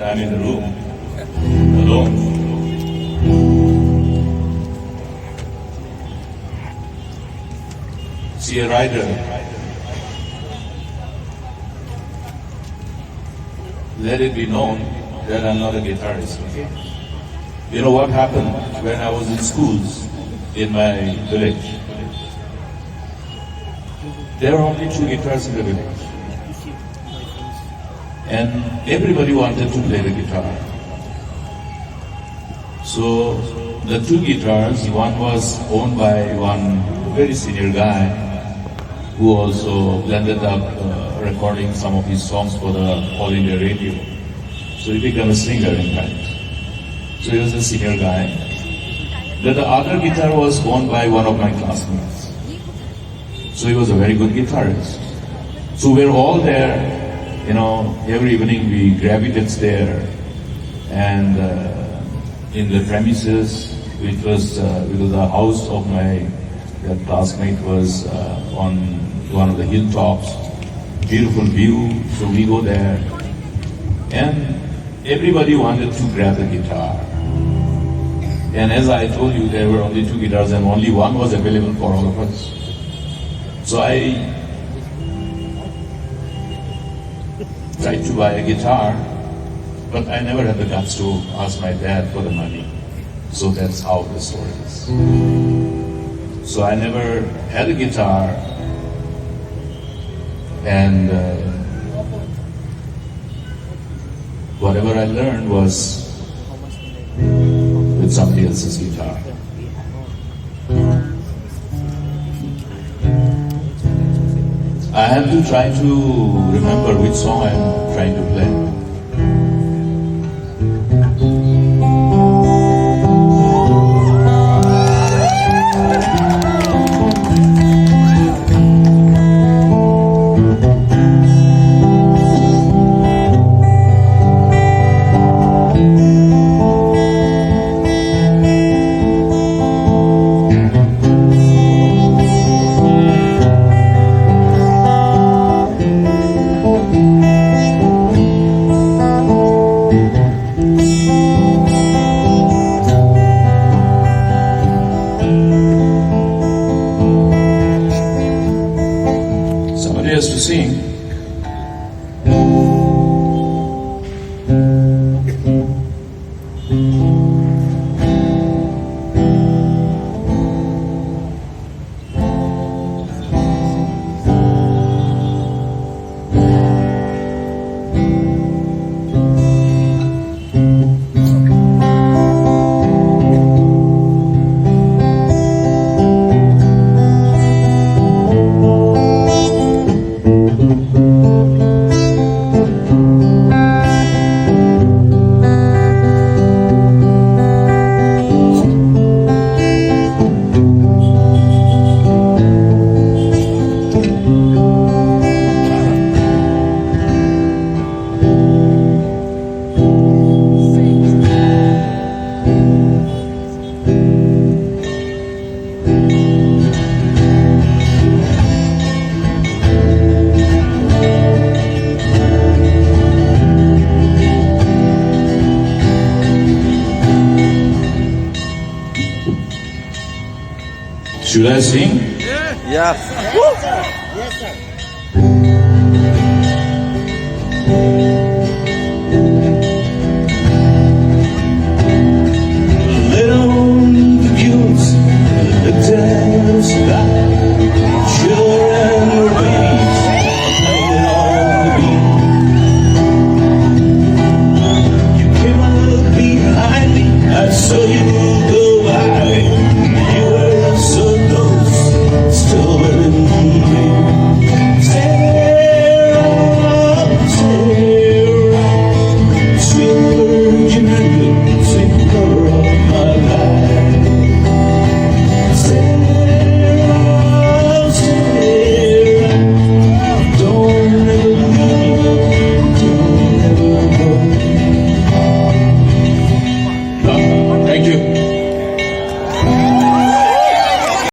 I'm in the room alone. See a rider. Let it be known that I'm not a guitarist. You know what happened when I was in schools in my village? There were only 2 guitars in the village. And everybody wanted to play the guitar. So the 2 guitars, one was owned by one very senior guy who also blended up recording some of his songs for the All India Radio. So he became a singer in fact. So he was a senior guy. Then the other guitar was owned by one of my classmates. So he was a very good guitarist. So we're all there, you know, every evening we gravitate there. And in the premises, which was the house of my classmate was on one of the hilltops, beautiful view, so we go there. And everybody wanted to grab the guitar. And as I told you, there were only 2 guitars and only one was available for all of us. So I tried to buy a guitar, but I never had the guts to ask my dad for the money. So that's how the story is. So I never had a guitar, and whatever I learned was with somebody else's guitar. I have to try to remember which song I'm trying to play. Has to sing. Should I sing? Yeah. Yes, sir. Little views, the dance.